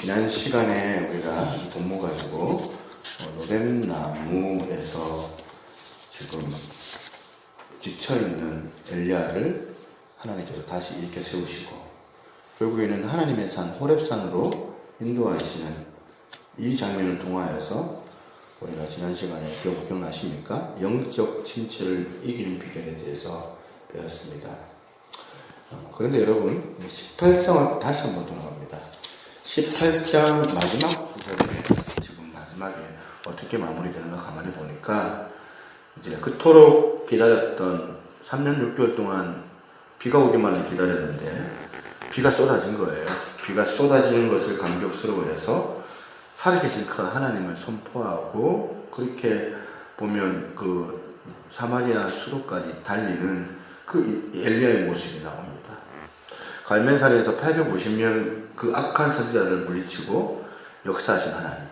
지난 시간에 우리가 이 본문 가지고 로뎀나무에서 지금 지쳐있는 엘리야를 하나님께서 다시 일으켜 세우시고 결국에는 하나님의 산 호렙산으로 인도하시는 이 장면을 통하여서 우리가 지난 시간에 기억나십니까? 영적 침체를 이기는 비결에 대해서 배웠습니다. 그런데 여러분 18장을 다시 한번 돌아갑니다. 18장 마지막 구절에 지금 마지막에 어떻게 마무리되는가 가만히 보니까 이제 그토록 기다렸던 3년 6개월 동안 비가 오기만을 기다렸는데 비가 쏟아진 거예요. 비가 쏟아지는 것을 감격스러워해서 살아계신 그 하나님을 선포하고 그렇게 보면 그 사마리아 수도까지 달리는 그 엘리야의 모습이 나옵니다. 갈멜산에서 850명 그 악한 선지자를 물리치고 역사하신 하나님.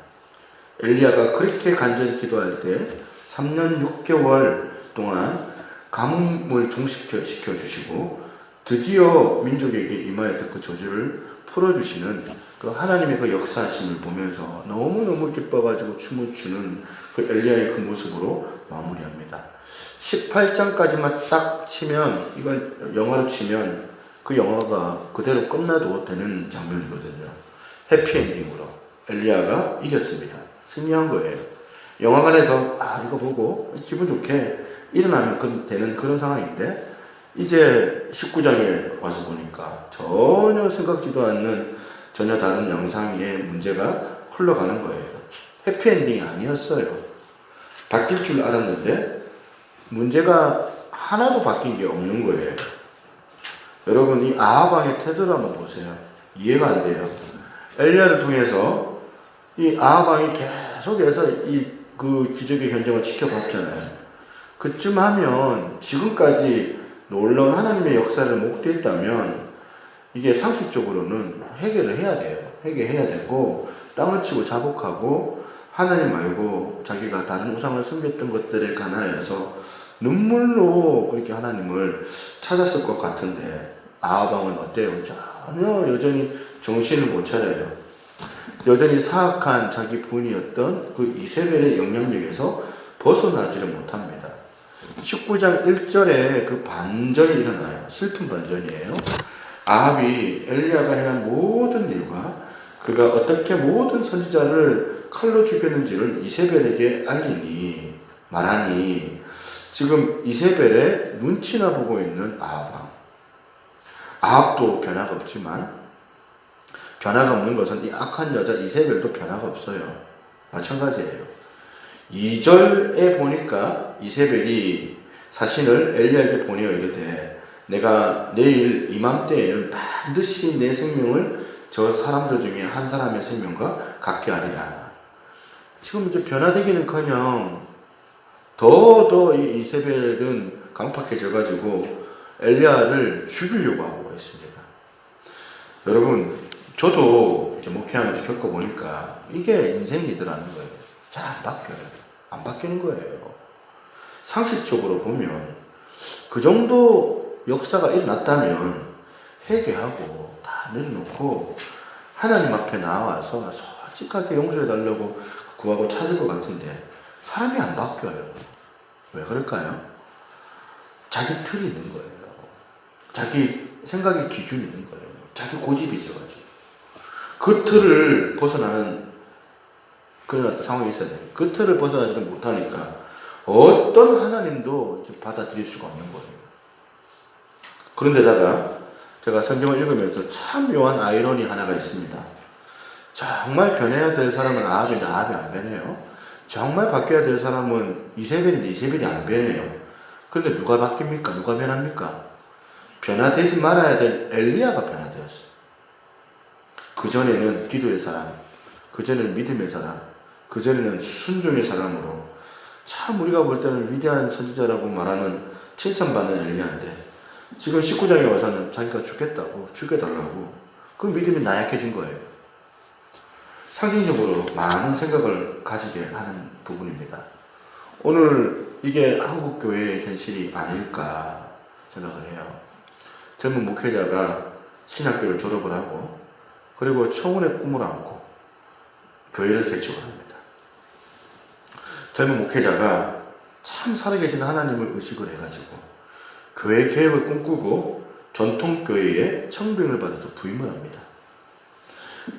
엘리야가 그렇게 간절히 기도할 때 3년 6개월 동안 가뭄을 종식시켜 주시고 드디어 민족에게 임하였던 그 저주를 풀어주시는 그 하나님의 그 역사하심을 보면서 너무너무 기뻐가지고 춤을 추는 그 엘리야의 그 모습으로 마무리합니다. 18장까지만 딱 치면, 이건 영화로 치면 그 영화가 그대로 끝나도 되는 장면이거든요. 해피엔딩으로 엘리야가 이겼습니다. 승리한 거예요. 영화관에서 이거 보고 기분 좋게 일어나면 되는 그런 상황인데 이제 19장에 와서 보니까 전혀 생각지도 않는 전혀 다른 영상의 문제가 흘러가는 거예요. 해피엔딩이 아니었어요. 바뀔 줄 알았는데 문제가 하나도 바뀐 게 없는 거예요. 여러분 이 아합 왕의 태도를 한번 보세요. 이해가 안 돼요. 엘리야를 통해서 이 아합 왕이 계속해서 그 기적의 현장을 지켜봤잖아요. 그쯤 하면 지금까지 놀라운 하나님의 역사를 목도했다면 이게 상식적으로는 해결을 해야 돼요. 해결해야 되고 땅을 치고 자복하고 하나님 말고 자기가 다른 우상을 섬겼던 것들에 관하여서 눈물로 그렇게 하나님을 찾았을 것 같은데 아합 왕은 어때요? 전혀 여전히 정신을 못 차려요. 여전히 사악한 자기 부인이었던 그 이세벨의 영향력에서 벗어나지를 못합니다. 19장 1절에 그 반전이 일어나요. 슬픈 반전이에요. 아합이 엘리야가 행한 모든 일과 그가 어떻게 모든 선지자를 칼로 죽였는지를 이세벨에게 말하니 지금 이세벨의 눈치나 보고 있는 아합 왕. 아합도 변화가 없지만 변화가 없는 것은 이 악한 여자 이세벨도 변화가 없어요. 마찬가지예요. 2절에 보니까 이세벨이 사신을 엘리야에게 보내어 이르되 내가 내일 이맘때에는 반드시 내 생명을 저 사람들 중에 한 사람의 생명과 같게 하리라. 지금 이제 변화되기는커녕 더 이 이세벨은 강팍해져가지고 엘리야를 죽이려고 하고 있습니다. 여러분 저도 이제 목회하면서 겪어보니까 이게 인생이더라는 거예요. 잘 안 바뀌어요. 안 바뀌는 거예요. 상식적으로 보면 그 정도 역사가 일어났다면 회개하고 다 내려놓고 하나님 앞에 나와서 솔직하게 용서해달라고 구하고 찾을 것 같은데 사람이 안 바뀌어요. 왜 그럴까요? 자기 틀이 있는 거예요. 자기 생각의 기준이 있는 거예요. 자기 고집이 있어가지고 그 틀을 벗어나는 그런 어떤 상황이 있어야 돼요. 그 틀을 벗어나지는 못하니까 어떤 하나님도 받아들일 수가 없는 거예요. 그런데다가 제가 성경을 읽으면서 참 묘한 아이러니 하나가 있습니다. 정말 변해야 될 사람은 아합인데 아합이 안 변해요. 정말 바뀌어야 될 사람은 이세벨인데 이세벨이 안 변해요. 그런데 누가 바뀝니까? 누가 변합니까? 변화되지 말아야 될 엘리야가 변화되었어요. 그전에는 기도의 사람, 그전에는 믿음의 사람, 그전에는 순종의 사람으로 참 우리가 볼 때는 위대한 선지자라고 말하는 칭찬받는 엘리야인데 지금 19장에 와서는 자기가 죽겠다고 죽여달라고 그 믿음이 나약해진 거예요. 상징적으로 많은 생각을 가지게 하는 부분입니다. 오늘 이게 한국교회의 현실이 아닐까 생각을 해요. 젊은 목회자가 신학교를 졸업을 하고 그리고 청운의 꿈을 안고 교회를 개척을 합니다. 젊은 목회자가 참 살아계신 하나님을 의식을 해가지고 교회 개혁을 꿈꾸고 전통교회에 청빙을 받아서 부임을 합니다.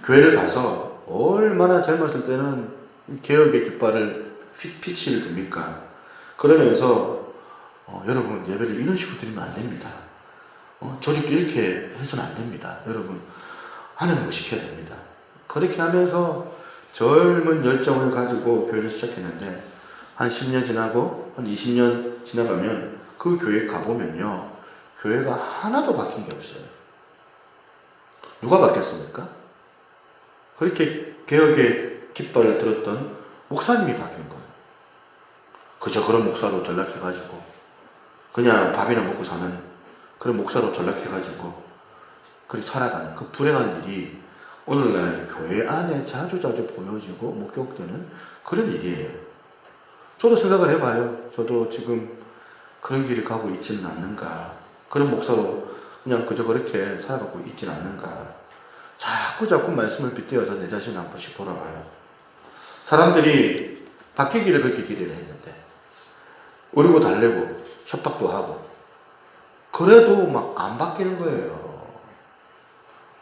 교회를 가서 얼마나 젊었을 때는 개혁의 깃발을 피치를 듭니까? 그러면서 여러분 예배를 이런 식으로 드리면 안 됩니다. 조직도 이렇게 해서는 안 됩니다. 여러분 하나님을 의식해야 됩니다. 그렇게 하면서 젊은 열정을 가지고 교회를 시작했는데 한 10년 지나고 한 20년 지나가면 그 교회에 가보면요, 교회가 하나도 바뀐 게 없어요. 누가 바뀌었습니까? 그렇게 개혁의 깃발을 들었던 목사님이 바뀐 거예요. 그저 그런 목사로 전락해가지고 그냥 밥이나 먹고 사는 그런 목사로 전락해가지고 그렇게 살아가는 그 불행한 일이 오늘날 교회 안에 자주자주 보여지고 목격되는 그런 일이에요. 저도 생각을 해봐요. 저도 지금 그런 길을 가고 있지는 않는가. 그런 목사로 그냥 그저 그렇게 살아가고 있지는 않는가. 자꾸 말씀을 빗대어서 내 자신을 한 번씩 돌아봐요. 사람들이 바뀌기를 그렇게 기대를 했는데 우리고 달래고 협박도 하고 그래도 막 안 바뀌는 거예요.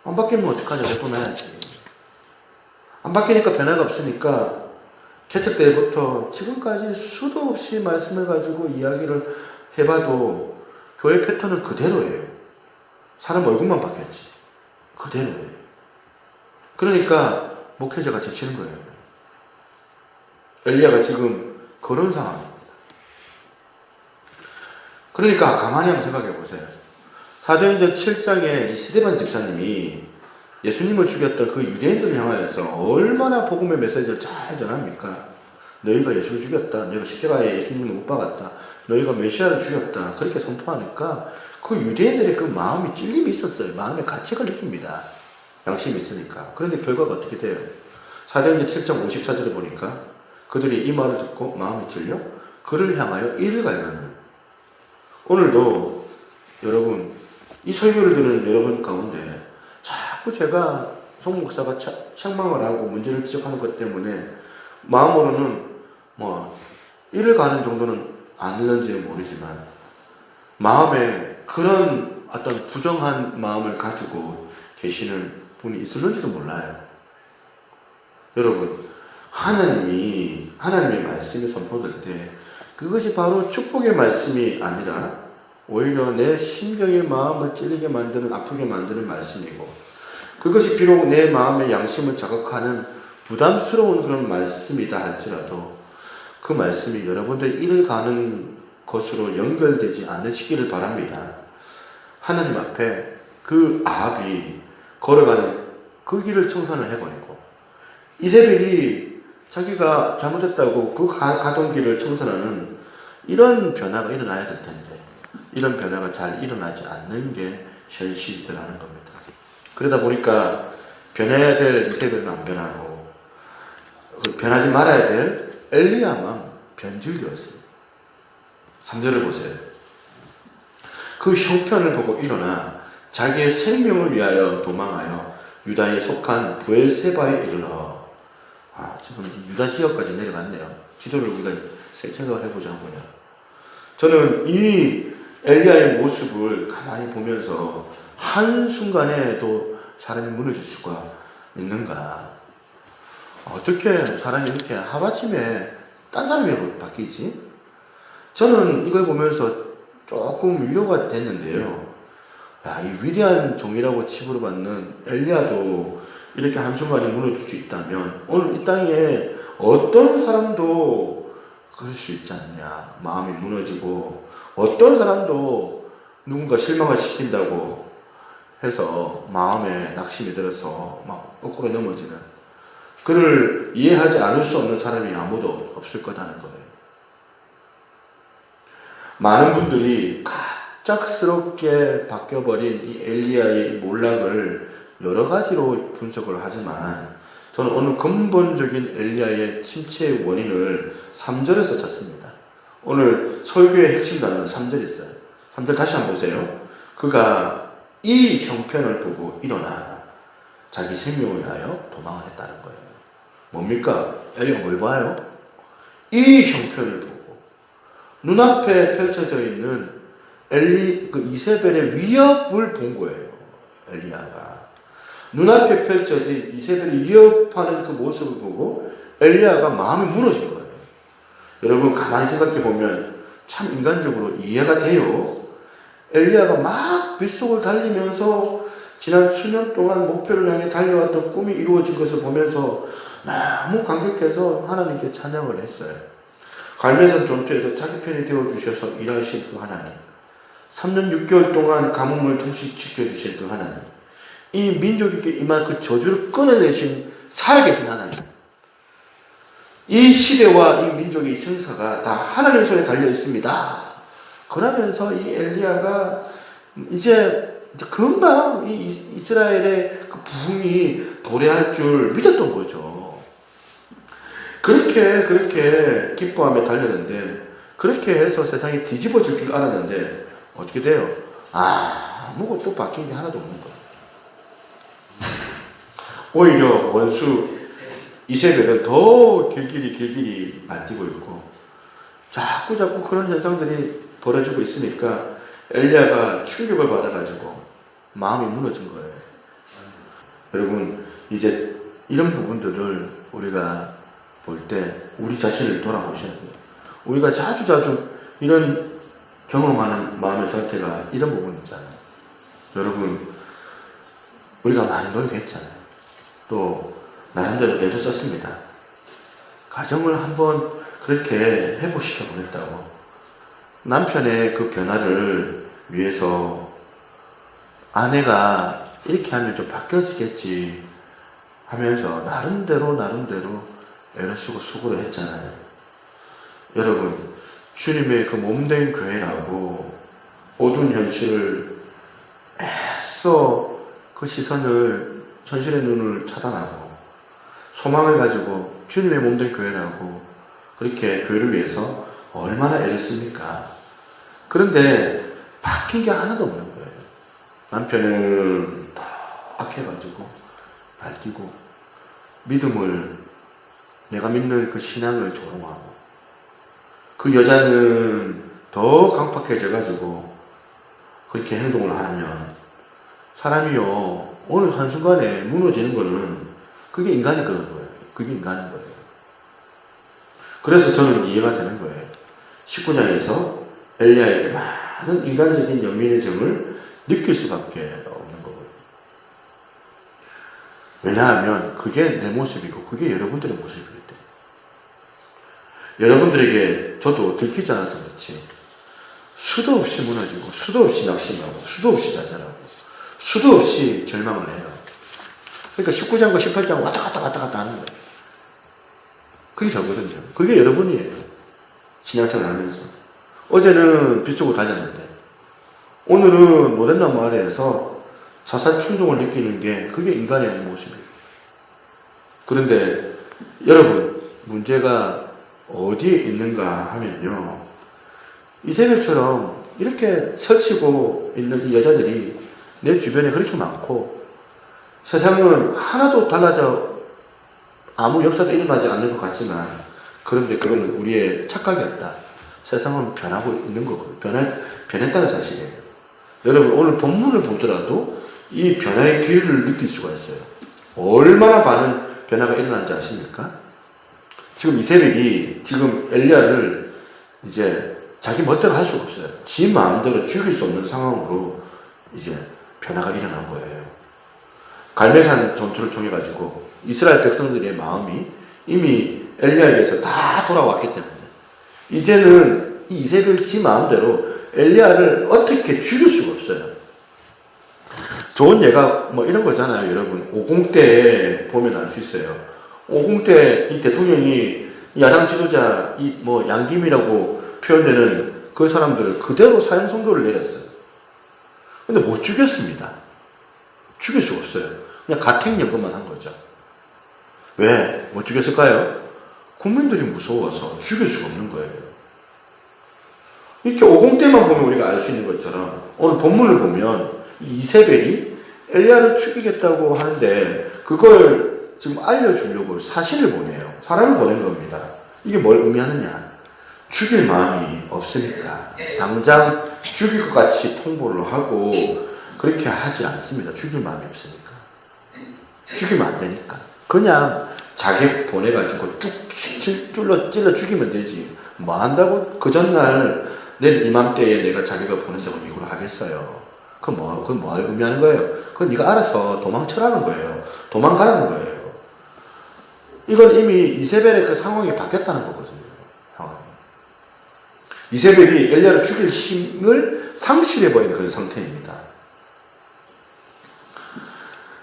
안 바뀌면 어떡하죠? 내보내야지. 안 바뀌니까 변화가 없으니까 개척 때부터 지금까지 수도 없이 말씀해가지고 이야기를 해봐도 교회 패턴은 그대로예요. 사람 얼굴만 바뀌었지. 그대로예요. 그러니까 목회자가 지치는 거예요. 엘리야가 지금 그런 상황입니다. 그러니까 가만히 한번 생각해 보세요. 사도행전 7장에 스데반 집사님이 예수님을 죽였던 그 유대인들을 향하여서 얼마나 복음의 메시지를 잘 전합니까? 너희가 예수를 죽였다. 너희가 십자가에 예수님을 못 박았다. 너희가 메시아를 죽였다. 그렇게 선포하니까 그 유대인들의 그 마음이 찔림이 있었어요. 마음의 가책을 느낍니다. 양심이 있으니까. 그런데 결과가 어떻게 돼요? 사도행전 7장 54절에 보니까 그들이 이 말을 듣고 마음이 찔려 그를 향하여 이를 갈가는. 오늘도 여러분 이 설교를 듣는 여러분 가운데 자꾸 제가 송 목사가 책망을 하고 문제를 지적하는 것 때문에 마음으로는 이를 가는 정도는 아닐런지는 모르지만 마음에 그런 어떤 부정한 마음을 가지고 계시는 분이 있을는지도 몰라요. 여러분, 하나님의 말씀이 선포될 때 그것이 바로 축복의 말씀이 아니라 오히려 내 심정의 마음을 찔리게 만드는, 아프게 만드는 말씀이고, 그것이 비록 내 마음의 양심을 자극하는 부담스러운 그런 말씀이다 할지라도 그 말씀이 여러분들 이를 가는 것으로 연결되지 않으시기를 바랍니다. 하나님 앞에 그 아합이 걸어가는 그 길을 청산을 해버리고 이세벨이 자기가 잘못했다고 그 가던 길을 청산하는 이런 변화가 일어나야 될 텐데 이런 변화가 잘 일어나지 않는 게 현실이라는 겁니다. 그러다 보니까 변해야 될 이세벨은 안 변하고 변하지 말아야 될 엘리야만 변질되었습니다. 3절을 보세요. 그 형편을 보고 일어나 자기의 생명을 위하여 도망하여 유다에 속한 부엘세바에 이르러. 지금 유다 지역까지 내려갔네요. 지도를 우리가 생각을 해보자고요. 저는 이 엘리야의 모습을 가만히 보면서 한순간에도 사람이 무너질 수가 있는가. 어떻게 사람이 이렇게 하루아침에 딴 사람으로 바뀌지? 저는 이걸 보면서 조금 위로가 됐는데요. 이 위대한 종이라고 칭호를 받는 엘리야도 이렇게 한순간에 무너질 수 있다면 오늘 이 땅에 어떤 사람도 그럴 수 있지 않냐. 마음이 무너지고 어떤 사람도 누군가 실망을 시킨다고 해서 마음에 낙심이 들어서 막 거꾸로 넘어지는, 그를 이해하지 않을 수 없는 사람이 아무도 없을 거라는 거예요. 많은 분들이 갑작스럽게 바뀌어버린 이 엘리야의 몰락을 여러 가지로 분석을 하지만 저는 오늘 근본적인 엘리야의 침체의 원인을 3절에서 찾습니다. 오늘 설교의 핵심 단어는 3절이 있어요. 3절 다시 한번 보세요. 그가 이 형편을 보고 일어나 자기 생명을 위하여 도망을 했다는 거예요. 뭡니까? 엘리야가 뭘 봐요? 이 형편을 보고 눈앞에 펼쳐져 있는 이세벨의 위협을 본 거예요. 엘리야가 눈앞에 펼쳐진 이세벨이 위협하는 그 모습을 보고 엘리야가 마음이 무너진 거예요. 여러분 가만히 생각해 보면 참 인간적으로 이해가 돼요. 엘리야가 막 빗속을 달리면서 지난 수년 동안 목표를 향해 달려왔던 꿈이 이루어진 것을 보면서 너무 감격해서 하나님께 찬양을 했어요. 갈멜산 전투에서 자기 편이 되어주셔서 일하실 그 하나님, 3년 6개월 동안 가뭄을 통치시켜주실 그 하나님, 이 민족에게 임한 그 저주를 끊어내신 살아계신 하나님, 이 시대와 이 민족의 생사가 다 하나님의 손에 달려 있습니다. 그러면서 이 엘리야가 이제 금방 이 이스라엘의 그 부흥이 도래할 줄 믿었던 거죠. 그렇게 기뻐하며 달렸는데, 그렇게 해서 세상이 뒤집어질 줄 알았는데 어떻게 돼요? 아무것도 바뀐 게 하나도 없는 거예요. 오히려 원수 이세벨은 더 개길이 말뛰고 있고 자꾸 그런 현상들이 벌어지고 있으니까 엘리야가 충격을 받아가지고 마음이 무너진 거예요. 여러분 이제 이런 부분들을 우리가 볼 때 우리 자신을 돌아보셔야 돼요. 우리가 자주 이런 경험하는 마음의 상태가 이런 부분 있잖아요. 여러분 우리가 많이 노력했잖아요. 또 나름대로 애도 썼습니다. 가정을 한번 그렇게 회복시켜 보겠다고 남편의 그 변화를 위해서 아내가 이렇게 하면 좀 바뀌어지겠지 하면서 나름대로 애를 쓰고 수고를 했잖아요. 여러분 주님의 그 몸된 교회라고 어두운 현실을 애써 그 시선을 현실의 눈을 차단하고 소망을 가지고 주님의 몸된 교회라고 그렇게 교회를 위해서 얼마나 애를 씁니까? 그런데 바뀐 게 하나도 없는 거예요. 남편은 더 악해가지고 발뛰고 믿음을 내가 믿는 그 신앙을 조롱하고 그 여자는 더 강팍해져가지고 그렇게 행동을 하면 사람이요 어느 한순간에 무너지는 거는 그게 인간인 거예요. 그게 인간인 거예요. 그래서 저는 이해가 되는 거예요. 19장에서 엘리야에게 많은 인간적인 연민의 정을 느낄 수밖에 없는 거거든요. 왜냐하면 그게 내 모습이고 그게 여러분들의 모습이기 때문에 여러분들에게 저도 들키지 않아서 그렇지 수도 없이 무너지고 수도 없이 낙심하고 수도 없이 좌절하고 수도 없이 절망을 해요. 그러니까 19장과 18장 왔다 갔다 하는 거예요. 그게 저거든요. 그게 여러분이에요. 신앙생활 하면서. 어제는 빗속을 달렸는데 오늘은 모델나무 아래에서 자살 충동을 느끼는 게 그게 인간의 모습이에요. 그런데 여러분 문제가 어디에 있는가 하면요. 이세벨처럼 이렇게 설치고 있는 이 여자들이 내 주변에 그렇게 많고 세상은 하나도 달라져 아무 역사도 일어나지 않는 것 같지만 그런데 그건 우리의 착각이었다. 세상은 변하고 있는 거거든요. 변했다는 사실이에요. 여러분 오늘 본문을 보더라도 이 변화의 기회를 느낄 수가 있어요. 얼마나 많은 변화가 일어난지 아십니까? 지금 이세벨이 지금 엘리야를 이제 자기 멋대로 할 수가 없어요. 지 마음대로 죽일 수 없는 상황으로 이제 변화가 일어난 거예요. 갈멜산 전투를 통해 가지고 이스라엘 백성들의 마음이 이미 엘리야에게서 다 돌아왔기 때문에 이제는 이 이세벨 지 마음대로 엘리야를 어떻게 죽일 수가 없어요. 좋은 예가 뭐 이런 거잖아요. 여러분 50대 보면 알 수 있어요. 50대 이 대통령이 야당 지도자 이 뭐 양김이라고 표현되는 그 사람들을 그대로 사형 선고를 내렸어요. 근데 못 죽였습니다. 죽일 수가 없어요. 그냥 가택연금만 한 거죠. 왜? 못 죽였을까요? 국민들이 무서워서 죽일 수가 없는 거예요. 이렇게 50대만 보면 우리가 알 수 있는 것처럼 오늘 본문을 보면 이세벨이 엘리야를 죽이겠다고 하는데 그걸 지금 알려주려고 사신을 보내요. 사람을 보낸 겁니다. 이게 뭘 의미하느냐? 죽일 마음이 없으니까 당장 죽일 것 같이 통보를 하고 그렇게 하지 않습니다. 죽일 마음이 없으니까. 죽이면 안 되니까. 그냥 자객 보내가지고 쭉 찔러 죽이면 되지. 뭐 한다고 그 전날 내일 이맘때에 내가 자객을 보낸다고 이걸 하겠어요. 그건 뭐 의미하는 거예요? 그건 네가 알아서 도망쳐라는 거예요. 도망가라는 거예요. 이건 이미 이세벨의 그 상황이 바뀌었다는 거거든요. 상황이. 이세벨이 엘리야를 죽일 힘을 상실해버린 그런 상태입니다.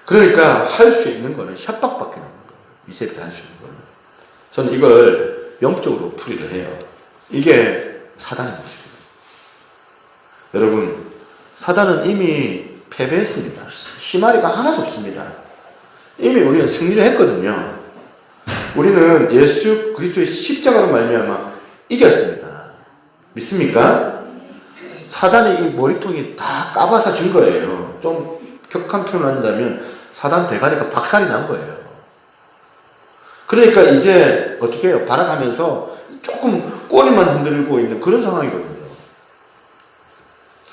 그러니까 할 수 있는 거는 협박밖에 없는 거예요. 이세벨이 할 수 있는 거는. 저는 이걸 영적으로 풀이를 해요. 이게 사단의 모습입니다. 여러분, 사단은 이미 패배했습니다. 희마리가 하나도 없습니다. 이미 우리는 승리를 했거든요. 우리는 예수 그리스도의 십자가로 말미암아 이겼습니다. 믿습니까? 사단이 이 머리통이 다 까봐서 준 거예요. 좀 격한 표현을 한다면 사단 대가리가 박살이 난 거예요. 그러니까 이제 어떻게 해요? 발악하면서 조금 꼬리만 흔들고 있는 그런 상황이거든요.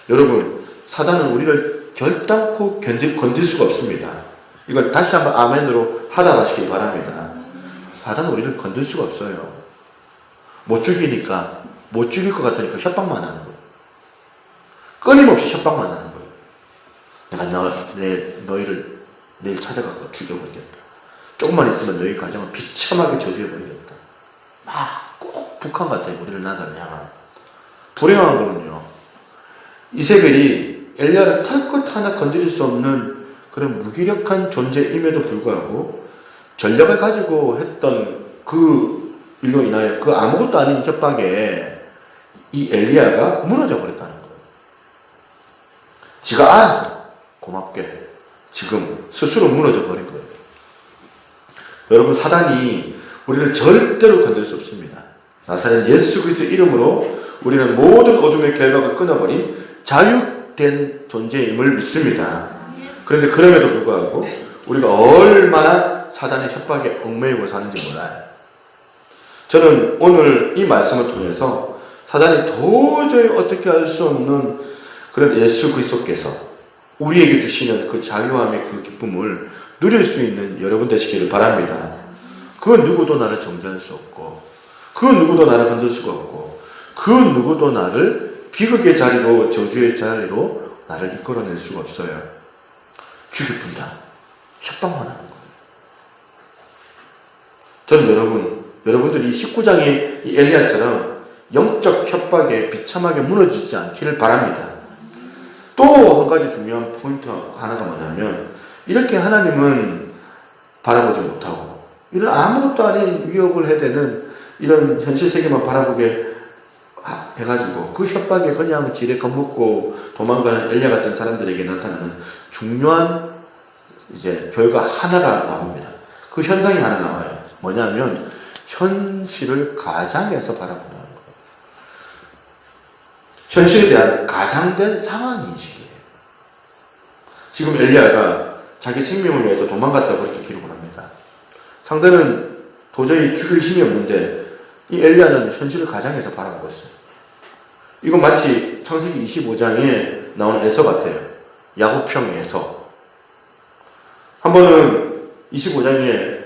여러분, 사단은 우리를 결단코 건들 수가 없습니다. 이걸 다시 한번 아멘으로 하다가시길 바랍니다. 사단은 우리를 건들 수가 없어요. 못 죽이니까, 못 죽일 것 같으니까 협박만 하는 거예요. 끊임없이 협박만 하는 거예요. 내가 너희를 내일 찾아가서 죽여버리겠다. 조금만 있으면 너희 가정을 비참하게 저주해버리겠다. 막 꼭 북한 같아요. 우리를 나라를 향한. 불행한 거는요. 이세벨이 엘리야를 털끝 하나 건드릴 수 없는 그런 무기력한 존재임에도 불구하고 전력을 가지고 했던 그 일로 인하여 그 아무것도 아닌 협박에 이 엘리야가 무너져 버렸다는 거예요. 지가 알아서 고맙게 지금 스스로 무너져 버린 거예요. 여러분, 사단이 우리를 절대로 건들 수 없습니다. 나사렛 예수 그리스도 이름으로 우리는 모든 어둠의 결박을 끊어버린 자유된 존재임을 믿습니다. 그런데 그럼에도 불구하고 우리가 얼마나 사단의 협박에 얽매이고 사는지 몰라요. 저는 오늘 이 말씀을 통해서 사단이 도저히 어떻게 할 수 없는 그런 예수 그리스도께서 우리에게 주시는 그 자유함의 그 기쁨을 누릴 수 있는 여러분 되시기를 바랍니다. 그 누구도 나를 정죄할 수 없고, 그 누구도 나를 건들 수가 없고, 그 누구도 나를 비극의 자리로, 저주의 자리로 나를 이끌어낼 수가 없어요. 죽이뿐다. 협박만 하는 거예요. 저는 여러분들이 19장의 이 엘리야처럼 영적 협박에 비참하게 무너지지 않기를 바랍니다. 또 한 가지 중요한 포인트 하나가 뭐냐면, 이렇게 하나님은 바라보지 못하고 이런 아무것도 아닌 위협을 해대는 이런 현실 세계만 바라보게 해가지고 그 협박에 그냥 지레 겁먹고 도망가는 엘리야 같은 사람들에게 나타나는 중요한 이제 결과 하나가 나옵니다. 그 현상이 하나 나와요. 뭐냐면 현실을 가장해서 바라본다는 거예요. 현실에 대한 가장된 상황 인식이에요. 지금 엘리야가 자기 생명을 위해서 도망갔다고 그렇게 기록을 합니다. 상대는 도저히 죽일 힘이 없는데 이 엘리야는 현실을 가장해서 바라보고 있어요. 이건 마치 창세기 25장에 나오는 에서 같아요. 야곱형 에서. 한 번은 25장에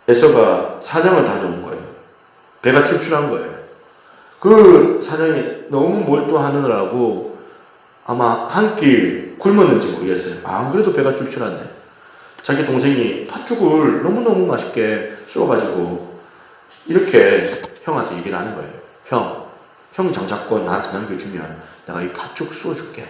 에서가 사냥을 다녀온 거예요. 배가 출출한 거예요. 그 사냥에 너무 몰두하느라고 아마 한 끼 굶었는지 모르겠어요. 안 그래도 배가 출출한데 자기 동생이 팥죽을 너무너무 맛있게 쏘아가지고 이렇게 형한테 얘기를 하는 거예요. 형 장자권 나한테 남겨주면 내가 이 팥죽 쏘아줄게.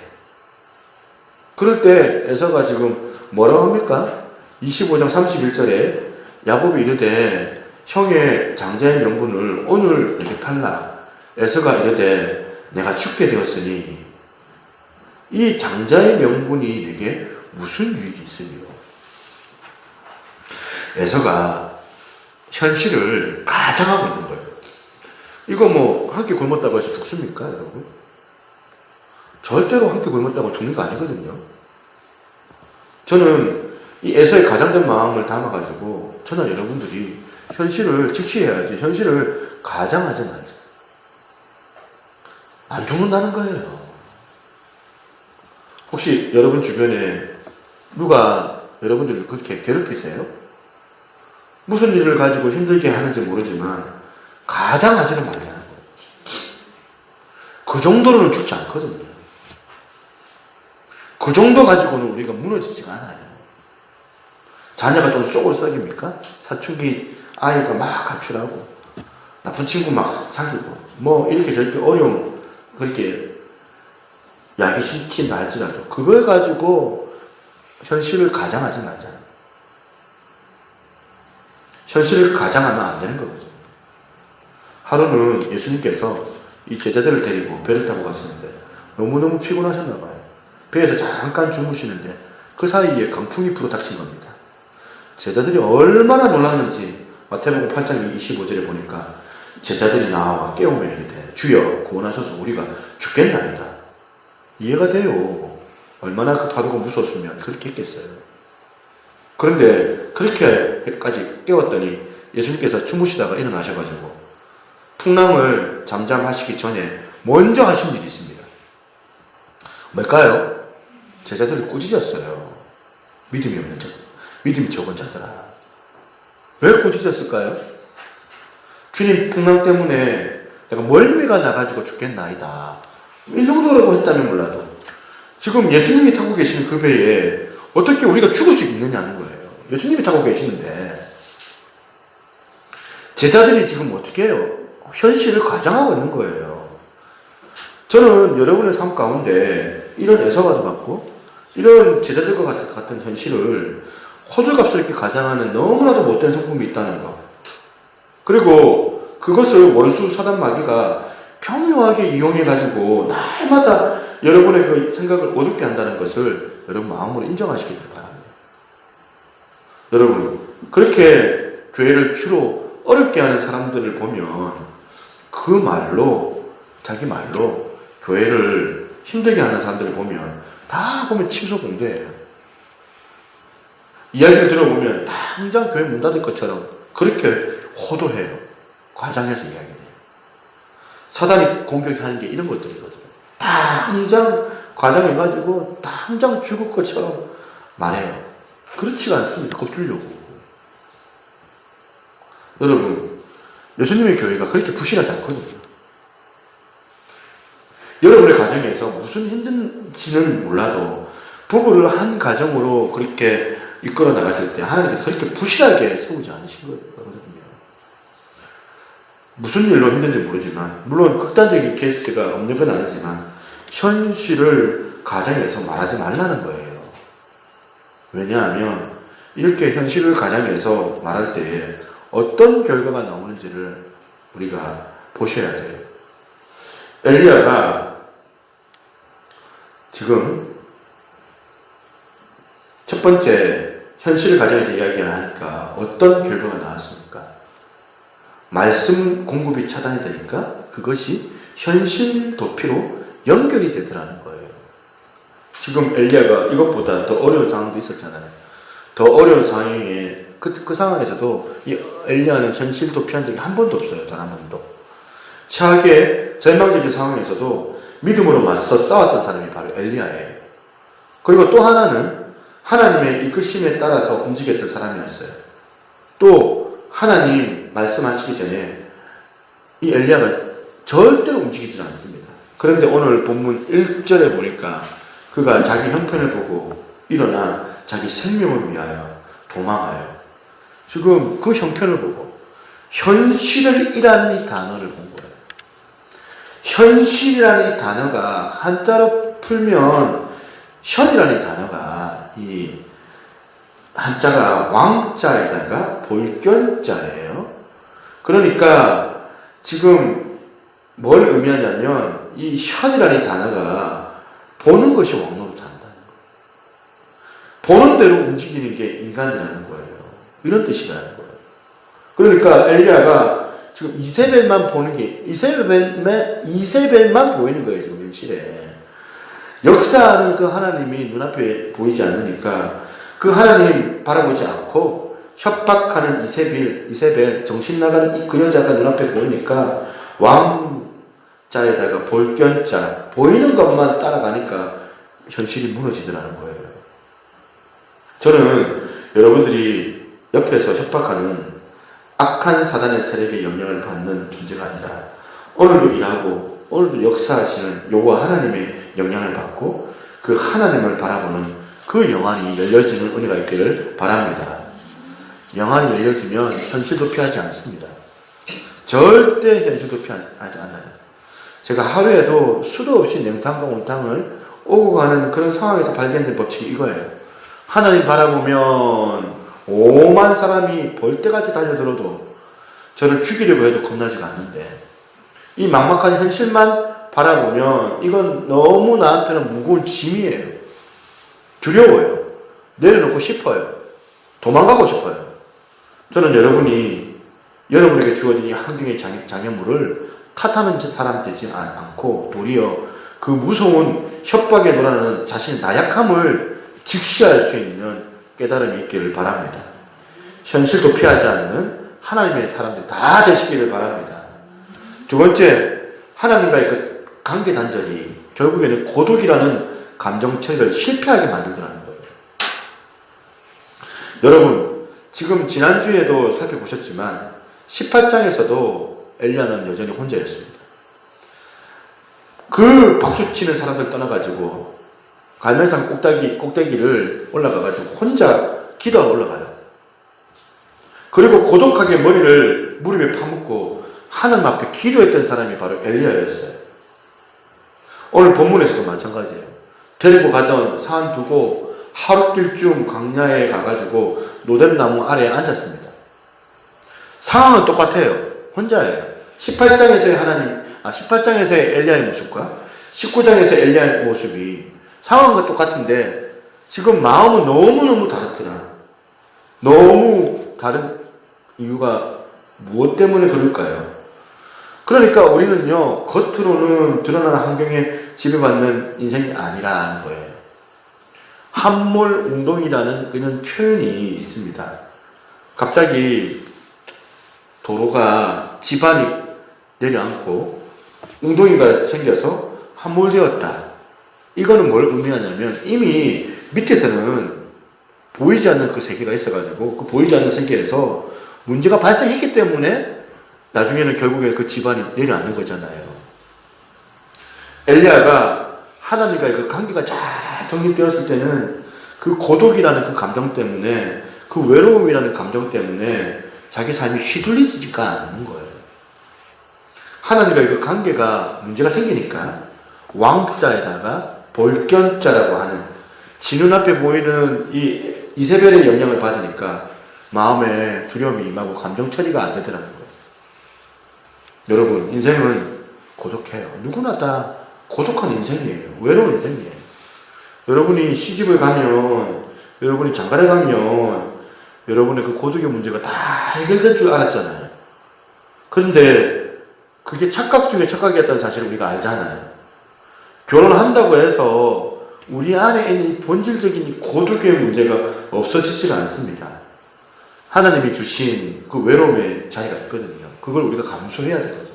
그럴 때 에서가 지금 뭐라고 합니까? 25장 31절에 야곱이 이르되 형의 장자의 명분을 오늘 내게 팔라. 에서가 이르되 내가 죽게 되었으니 이 장자의 명분이 내게 무슨 유익이 있으며. 에서가 현실을 가장하고 있는 거예요. 이거 뭐 한 끼 굶었다고 해서 죽습니까, 여러분? 절대로 한 끼 굶었다고 죽는 거 아니거든요. 저는 이 에서의 가장된 마음을 담아가지고 저나 여러분들이 현실을 직시해야지 현실을 가장하지 말자. 안 죽는다는 거예요. 혹시 여러분 주변에 누가 여러분들을 그렇게 괴롭히세요? 무슨 일을 가지고 힘들게 하는지 모르지만 가장하지는 말자는 거예요. 그 정도로는 죽지 않거든요. 그 정도 가지고는 우리가 무너지지가 않아요. 자녀가 좀 쏙을 썩입니까? 사춘기 아이가 막 가출하고 나쁜 친구 막 사귀고 뭐 이렇게 저렇게 어려움 그렇게 야기시킨다 할지라도 그걸 가지고 현실을 가장하지 말잖아. 현실을 가장하면 안 되는 거거든요. 하루는 예수님께서 이 제자들을 데리고 배를 타고 가시는데 너무너무 피곤하셨나 봐요. 배에서 잠깐 주무시는데 그 사이에 강풍이 불어닥친 겁니다. 제자들이 얼마나 놀랐는지 마태복음 8장 25절에 보니까 제자들이 나와 깨우며 이르되 주여 구원하셔서 우리가 죽겠나이다. 이해가 돼요. 얼마나 그 파도가 무서웠으면 그렇게 했겠어요. 그런데 그렇게까지 깨웠더니 예수님께서 주무시다가 일어나셔가지고 풍랑을 잠잠하시기 전에 먼저 하신 일이 있습니다. 뭘까요? 제자들이 꾸짖었어요. 믿음이 적은 자들아. 왜 꾸짖었을까요? 주님 풍랑 때문에 내가 멀미가 나가지고 죽겠나이다. 이 정도라고 했다면 몰라도 지금 예수님이 타고 계시는 그 배에 어떻게 우리가 죽을 수 있느냐는 거예요. 예수님이 타고 계시는데 제자들이 지금 어떻게 해요? 현실을 가장하고 있는 거예요. 저는 여러분의 삶 가운데 이런 애서가도 받고 이런 제자들과 같은 현실을 호들갑스럽게 가장하는 너무나도 못된 성품이 있다는 거. 그리고 그것을 원수 사단 마귀가 교묘하게 이용해가지고 날마다 여러분의 그 생각을 어둡게 한다는 것을 여러분 마음으로 인정하시길 바랍니다. 여러분, 그렇게 교회를 주로 어렵게 하는 사람들을 보면 그 말로, 자기 말로 교회를 힘들게 하는 사람들을 보면 다 보면 침소봉대예요. 이야기를 들어보면 당장 교회 문 닫을 것처럼 그렇게 호도해요. 과장해서 이야기해요. 사단이 공격하는 게 이런 것들이거든요. 당장 과장해가지고 당장 죽을 것처럼 말해요. 그렇지가 않습니다. 겁주려고. 여러분, 예수님의 교회가 그렇게 부실하지 않거든요. 여러분의 가정에서 무슨 힘든지는 몰라도 부부를 한 가정으로 그렇게 이끌어 나가실 때 하나님께서 그렇게 부실하게 세우지 않으신 거거든요. 무슨 일로 힘든지 모르지만 물론 극단적인 케이스가 없는 건 아니지만 현실을 가정에서 말하지 말라는 거예요. 왜냐하면 이렇게 현실을 가정에서 말할 때 어떤 결과가 나오는지를 우리가 보셔야 돼요. 엘리야가 지금 첫 번째 현실을 가정에서 이야기를 하니까 어떤 결과가 나왔습니까? 말씀 공급이 차단이 되니까 그것이 현실 도피로 연결이 되더라는 거예요. 지금 엘리야가 이것보다 더 어려운 상황도 있었잖아요. 더 어려운 상황에 그 상황에서도 이 엘리야는 현실 도피한 적이 한 번도 없어요. 단 한 번도. 최악의 절망적인 상황에서도 믿음으로 맞서 싸웠던 사람이 바로 엘리야예요. 그리고 또 하나는 하나님의 이끄심에 따라서 움직였던 사람이었어요. 또 하나님 말씀하시기 전에 이 엘리야가 절대로 움직이지 않습니다. 그런데 오늘 본문 1절에 보니까 그가 자기 형편을 보고 일어나 자기 생명을 위하여 도망하여 지금 그 형편을 보고 현실을 이라는 이 단어를 본 거예요. 현실이라는 이 단어가 한자로 풀면 현이라는 이 단어가 이 한자가 왕자에다가 볼견자예요. 그러니까 지금 뭘 의미하냐면 이 현이라는 이 단어가 보는 것이 왕노릇한다는 거예요. 보는 대로 움직이는 게 인간이라는 거예요. 이런 뜻이라는 거예요. 그러니까 엘리야가 지금 이세벨만 보는 게 이세벨만 보이는 거예요. 지금 현실에. 역사하는 그 하나님이 눈앞에 보이지 않으니까 그 하나님 바라보지 않고 협박하는 이세벨 정신 나간 그 여자가 눈앞에 보이니까 왕자에다가 볼견자 보이는 것만 따라가니까 현실이 무너지더라는 거예요. 저는 여러분들이 옆에서 협박하는 악한 사단의 세력의 영향을 받는 존재가 아니라 오늘도 일하고 오늘도 역사하시는 여호와 하나님의 영향을 받고 그 하나님을 바라보는 그 영안이 열려지는 은혜가 있기를 바랍니다. 영안이 열려지면 현실 도피하지 않습니다. 절대 현실 도피하지 않아요. 제가 하루에도 수도 없이 냉탕과 온탕을 오고 가는 그런 상황에서 발견된 법칙이 이거예요. 하나님 바라보면 오만 사람이 벌떼같이 달려들어도 저를 죽이려고 해도 겁나지가 않는데 이 막막한 현실만 바라보면 이건 너무 나한테는 무거운 짐이에요. 두려워요. 내려놓고 싶어요. 도망가고 싶어요. 저는 여러분에게 주어진 이 환경의 장애물을 탓하는 사람 되지 않고 도리어 그 무서운 협박에 놀아나는 자신의 나약함을 직시할 수 있는 깨달음이 있기를 바랍니다. 현실 도피하지 않는 하나님의 사람들이 다 되시기를 바랍니다. 두 번째, 하나님과의 그 관계 단절이 결국에는 고독이라는 감정 처리를 실패하게 만들더라는 거예요. 여러분, 지금 지난주에도 살펴보셨지만 18장에서도 엘리야는 여전히 혼자였습니다. 그 박수치는 사람들 떠나가지고 갈멜산 꼭대기를 올라가가지고 혼자 기도하러 올라가요. 그리고 고독하게 머리를 무릎에 파묻고 하나님 앞에 기도했던 사람이 바로 엘리야였어요. 오늘 본문에서도 마찬가지예요. 데리고 가던 산 두고 하룻길쯤 광야에 가가지고 노뎀나무 아래에 앉았습니다. 상황은 똑같아요. 혼자예요. 18장에서의 엘리야의 모습과 19장에서의 엘리야의 모습이 상황과 똑같은데 지금 마음은 너무너무 다르더라. 너무 다른 이유가 무엇 때문에 그럴까요? 그러니까 우리는요, 겉으로는 드러나는 환경에 지배받는 인생이 아니라는 거예요. 함몰운동이라는 그런 표현이 있습니다. 갑자기 도로가 지반이 내려앉고 웅덩이가 생겨서 함몰되었다. 이거는 뭘 의미하냐면 이미 밑에서는 보이지 않는 그 세계가 있어가지고 그 보이지 않는 세계에서 문제가 발생했기 때문에 나중에는 결국에는 그 지반이 내려앉는 거잖아요. 엘리야가 하나님과의 그 관계가 잘 정립되었을 때는 그 고독이라는 그 감정 때문에 그 외로움이라는 감정 때문에 자기 삶이 휘둘리지가 않는 거예요. 하나님과의 그 관계가 문제가 생기니까 왕자에다가 볼견자라고 하는 지 눈앞에 보이는 이 이세벨의 영향을 받으니까 마음에 두려움이 임하고 감정 처리가 안 되더라는 거예요. 여러분, 인생은 고독해요. 누구나 다 고독한 인생이에요. 외로운 인생이에요. 여러분이 시집을 가면, 여러분이 장가를 가면 여러분의 그 고독의 문제가 다 해결될 줄 알았잖아요. 그런데 그게 착각 중에 착각이었다는 사실을 우리가 알잖아요. 결혼한다고 해서 우리 안에 있는 본질적인 고독의 문제가 없어지질 않습니다. 하나님이 주신 그 외로움의 자리가 있거든요. 그걸 우리가 감수해야 되거든요.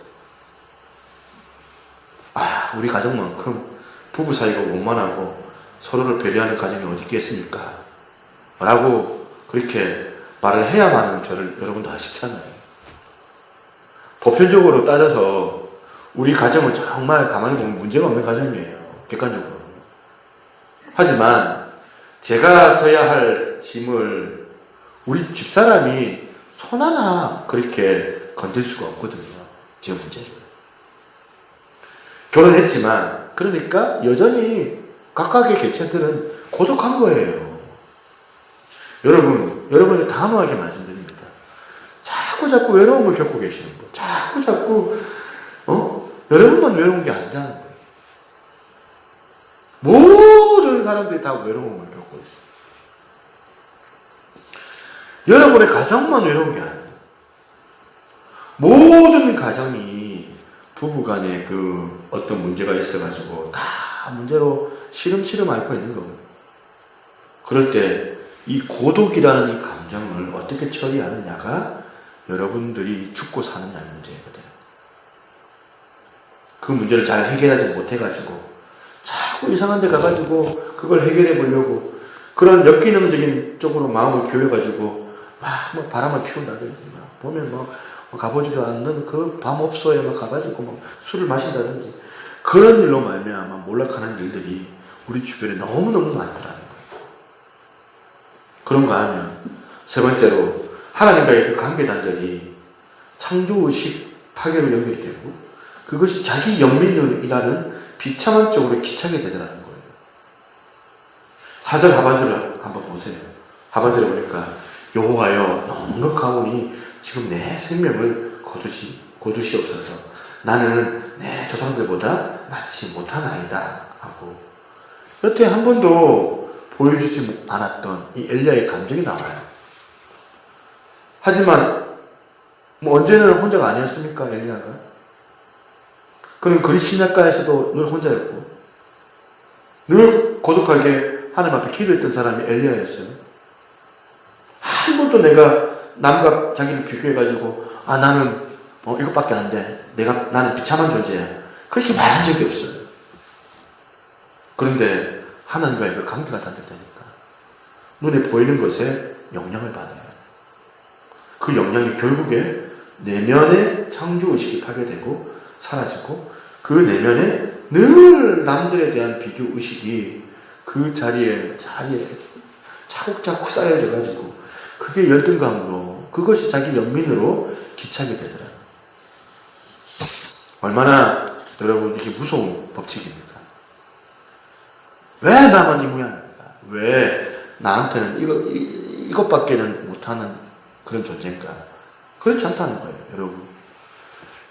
우리 가정만큼 부부 사이가 원만하고 서로를 배려하는 가정이 어디 있겠습니까? 라고 그렇게 말을 해야만 하는 저를 여러분도 아시잖아요. 보편적으로 따져서 우리 가정은 정말 가만히 보면 문제가 없는 가정이에요. 객관적으로. 하지만 제가 져야 할 짐을 우리 집사람이 손 하나 그렇게 건들 수가 없거든요. 제 문제를. 결혼했지만 그러니까 여전히 각각의 개체들은 고독한 거예요. 여러분에게 단호하게 말씀드립니다. 자꾸 외로움을 겪고 계시는 분. 자꾸 여러분만 외로운 게 아니라는 거예요. 모든 사람들이 다 외로움을 겪고 있어요. 여러분의 가정만 외로운 게 아니에요. 모든 가정이 부부간에 그 어떤 문제가 있어가지고 다 문제로 시름시름 앓고 있는 겁니다. 그럴 때 이 고독이라는 이 감정을 어떻게 처리하느냐가 여러분들이 죽고 사느냐의 문제거든. 그 문제를 잘 해결하지 못해가지고 자꾸 이상한 데 가가지고 그걸 해결해 보려고 그런 역기능적인 쪽으로 마음을 기울여가지고 막 바람을 피운다든지 막 보면 뭐 가보지도 않는 그 밤업소에 막 가가지고 막 술을 마신다든지 그런 일로 말미암아 몰락하는 일들이 우리 주변에 너무너무 많더라는 거예요. 그런가 하면 세 번째로 하나님과의 그 관계 단절이 창조의식 파괴로 연결이 되고 그것이 자기 연민이라는 비참한 쪽으로 기차게 되더라는 거예요. 4절 하반절을 한번 보세요. 하반절에 보니까 여호와여 넉넉하오니 지금 내 생명을 거두시옵소서. 나는 내 조상들보다 낫지 못하나이다 하고 여태 한 번도 보여주지 않았던 이 엘리야의 감정이 나와요. 하지만 뭐 언제는 혼자가 아니었습니까? 엘리야가. 그럼 그리스도인가에서도 늘 혼자였고 늘 고독하게 하나님 앞에 기도했던 사람이 엘리야였어요. 한 번도 내가 남과 자기를 비교해가지고 나는 이것밖에 안 돼. 나는 비참한 존재야. 그렇게 말한 적이 없어요. 그런데 하나님과의 그 관계가 단절되니까 눈에 보이는 것에 영향을 받아요. 그 영향이 결국에 내면의 창조의식이 파괴되고 사라지고 그 내면에 늘 남들에 대한 비교의식이 그 자리에 차곡차곡 쌓여져 가지고 그게 열등감으로 그것이 자기 연민으로 기차게 되더라. 얼마나 여러분 이게 무서운 법칙입니까? 왜 나만 이 모양인가? 왜 나한테는 이것밖에는 못하는 그런 존재인가? 그렇지 않다는 거예요, 여러분.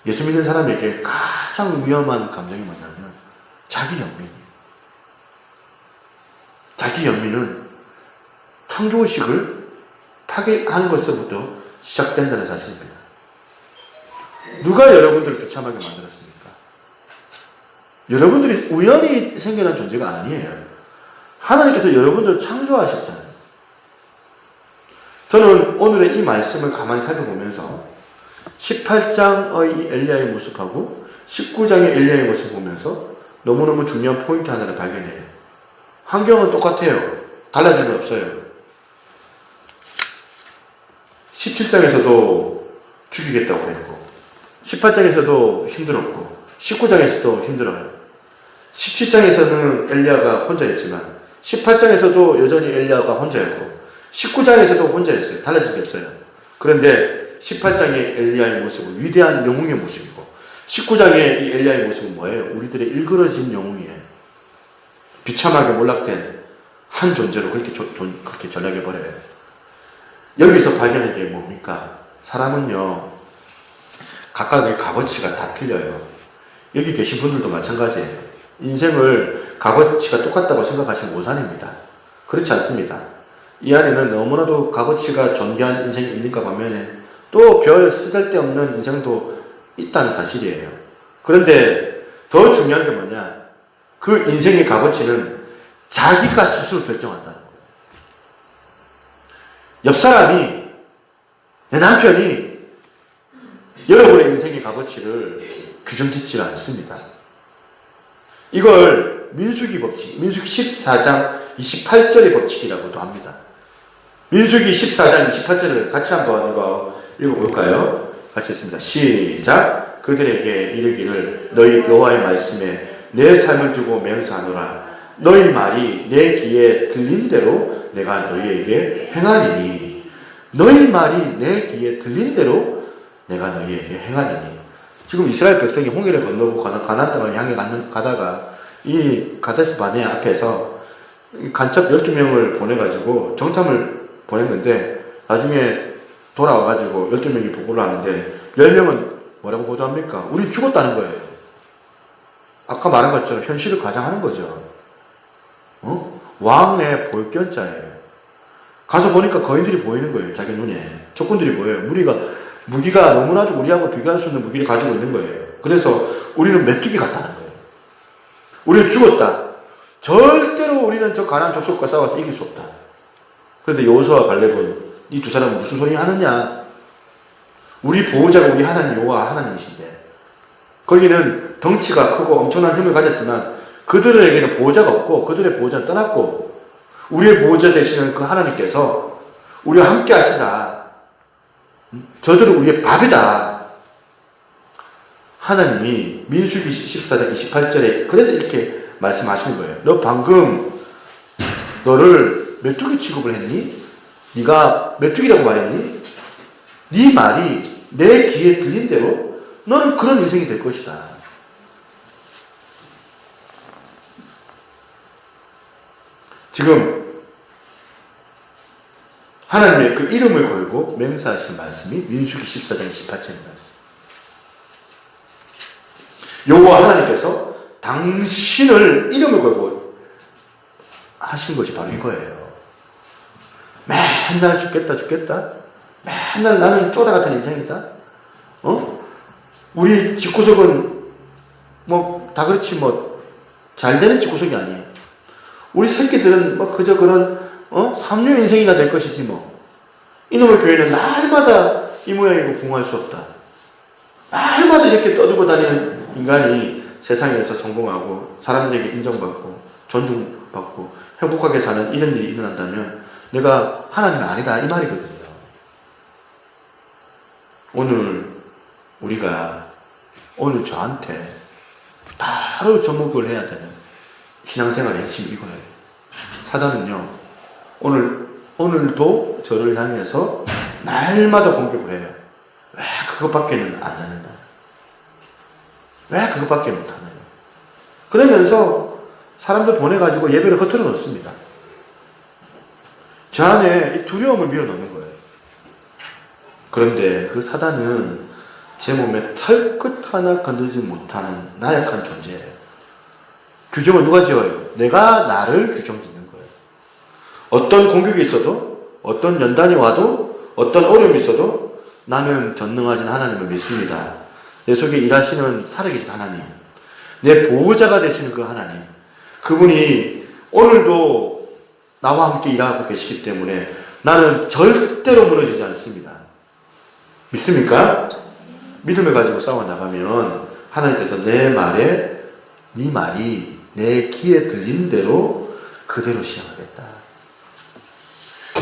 예수 믿는 사람에게 가장 위험한 감정이 뭐냐면 자기 연민이에요. 자기 연민은 창조의식을 파괴하는 것에서부터 시작된다는 사실입니다. 누가 여러분들을 비참하게 만들었습니까? 여러분들이 우연히 생겨난 존재가 아니에요. 하나님께서 여러분들을 창조하셨잖아요. 저는 오늘의 이 말씀을 가만히 살펴보면서 18장의 엘리야의 모습하고 19장의 엘리야의 모습을 보면서 너무너무 중요한 포인트 하나를 발견해요. 환경은 똑같아요. 달라진 건 없어요. 17장에서도 죽이겠다고 했고 18장에서도 힘들었고 19장에서도 힘들어요. 17장에서는 엘리야가 혼자였지만 18장에서도 여전히 엘리야가 혼자였고 19장에서도 혼자였어요. 달라진 게 없어요. 그런데 18장의 엘리야의 모습은 위대한 영웅의 모습이고 19장의 이 엘리야의 모습은 뭐예요? 우리들의 일그러진 영웅이에요. 비참하게 몰락된 한 존재로 그렇게 전락해버려요. 여기서 발견한 게 뭡니까? 사람은요, 각각의 값어치가 다 틀려요. 여기 계신 분들도 마찬가지예요. 인생을 값어치가 똑같다고 생각하시면 오산입니다. 그렇지 않습니다. 이 안에는 너무나도 값어치가 존귀한 인생이 있는가 반면에 또 별 쓰잘데없는 인생도 있다는 사실이에요. 그런데 더 중요한 게 뭐냐? 그 인생의 값어치는 자기가 스스로 결정한다는 거예요. 옆 사람이, 내 남편이 여러분의 인생의 값어치를 규정짓지 않습니다. 이걸 민수기 법칙, 민수기 14장 28절의 법칙이라고도 합니다. 민수기 14장 28절을 같이 한번 이거 읽어볼까요? 같이 했습니다. 시작. 그들에게 이르기를 너희 여호와의 말씀에 내 삶을 두고 맹세하노라. 너희 말이 내 귀에 들린 대로 내가 너희에게 행하리니. 너희 말이 내 귀에 들린 대로 내가 너희에게 행하리니. 지금 이스라엘 백성이 홍해를 건너고 가나안 땅을 향해 가다가 이 가데스 바네 앞에서 간첩 12명을 보내가지고 정탐을 보냈는데 나중에 돌아와가지고 12명이 보고를 하는데 10명은 뭐라고 보도합니까? 우리 죽었다는 거예요. 아까 말한 것처럼 현실을 가장하는 거죠. 왕의 볼견자예요. 가서 보니까 거인들이 보이는 거예요. 자기 눈에. 적군들이 보여요. 무기가 너무나도 우리하고 비교할 수 있는 무기를 가지고 있는 거예요. 그래서 우리는 메뚜기 같다는 거예요. 우리는 죽었다. 절대로 우리는 저 가나안 족속과 싸워서 이길 수 없다. 그런데 여호수아와 갈렙은 이 두 사람은 무슨 소리 하느냐? 우리 보호자가 우리 하나님 여호와 하나님이신데, 거기는 덩치가 크고 엄청난 힘을 가졌지만 그들에게는 보호자가 없고 그들의 보호자는 떠났고, 우리의 보호자 되시는 그 하나님께서 우리와 함께 하신다. 저들은 우리의 밥이다. 하나님이 민수기 14장 28절에 그래서 이렇게 말씀하시는 거예요. 너 방금 너를 메뚜기 취급을 했니? 네가 메뚜기라고 말했니? 네 말이 내 귀에 들린 대로 너는 그런 인생이 될 것이다. 지금 하나님의 그 이름을 걸고 맹세하시는 말씀이 민수기 14장 28절의 말씀. 여호와 하나님께서 당신을 이름을 걸고 하신 것이 바로 이거예요. 맨날 죽겠다. 맨날 나는 쪼다 같은 인생이다. 우리 집구석은 다 그렇지 잘 되는 집구석이 아니에요. 우리 새끼들은 그저 그런 삼류 인생이나 될 것이지 이놈의 교회는 날마다 이 모양이고 부모할 수 없다. 날마다 이렇게 떠들고 다니는 인간이 세상에서 성공하고 사람들에게 인정받고 존중받고 행복하게 사는 이런 일이 일어난다면 내가 하나님은 아니다 이 말이거든요. 오늘 저한테 바로 접목을 해야 되는 신앙생활의 핵심이 이거예요. 사단은요, 오늘도 저를 향해서 날마다 공격을 해요. 왜 그것밖에는 안 나느냐? 왜 그것밖에 못하느냐? 그러면서 사람들 보내가지고 예배를 허틀어 놓습니다. 저 안에 이 두려움을 밀어넣는 거예요. 그런데 그 사단은 제 몸에 털끝 하나 건드리지 못하는 나약한 존재예요. 규정을 누가 지어요? 내가 나를 규정 짓는 거예요. 어떤 공격이 있어도, 어떤 연단이 와도, 어떤 어려움이 있어도 나는 전능하신 하나님을 믿습니다. 내 속에 일하시는 살아계신 하나님, 내 보호자가 되시는 그 하나님, 그분이 오늘도 나와 함께 일하고 계시기 때문에 나는 절대로 무너지지 않습니다. 믿습니까? 믿음을 가지고 싸워나가면 하나님께서 내 말에 네 말이 내 귀에 들린 대로 그대로 시행하겠다.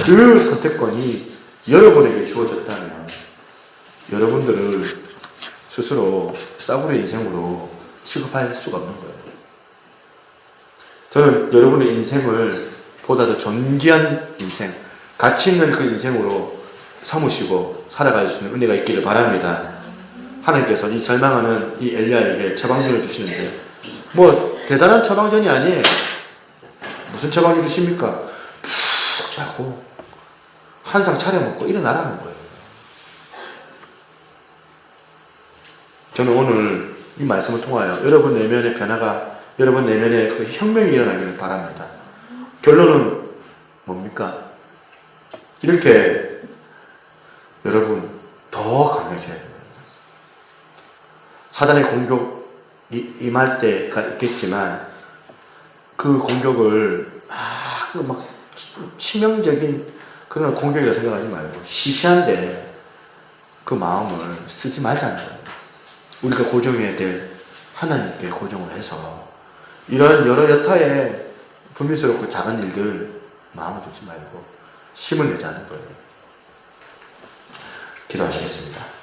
그 선택권이 여러분에게 주어졌다면 여러분들을 스스로 싸구려 인생으로 취급할 수가 없는 거예요. 저는 여러분의 인생을 보다 더 존귀한 인생, 가치 있는 그 인생으로 삼으시고 살아갈 수 있는 은혜가 있기를 바랍니다. 하나님께서 이 절망하는 이 엘리야에게 처방전을 주시는데 대단한 처방전이 아니에요. 무슨 처방전 주십니까? 푹 자고 한 상 차려 먹고 일어나라는 거예요. 저는 오늘 이 말씀을 통하여 여러분 내면의 변화가, 여러분 내면의 그 혁명이 일어나기를 바랍니다. 결론은 뭡니까? 이렇게 여러분 더 강해져야 됩니다. 사단의 공격이 임할 때가 있겠지만 그 공격을 막 치명적인 그런 공격이라 생각하지 말고 시시한데 그 마음을 쓰지 말자는 거예요. 우리가 고정해야 될 하나님께 고정을 해서 이런 여러 여타의 불미스럽고 작은 일들 마음을 두지 말고 힘을 내자는 거예요. 기도하시겠습니다.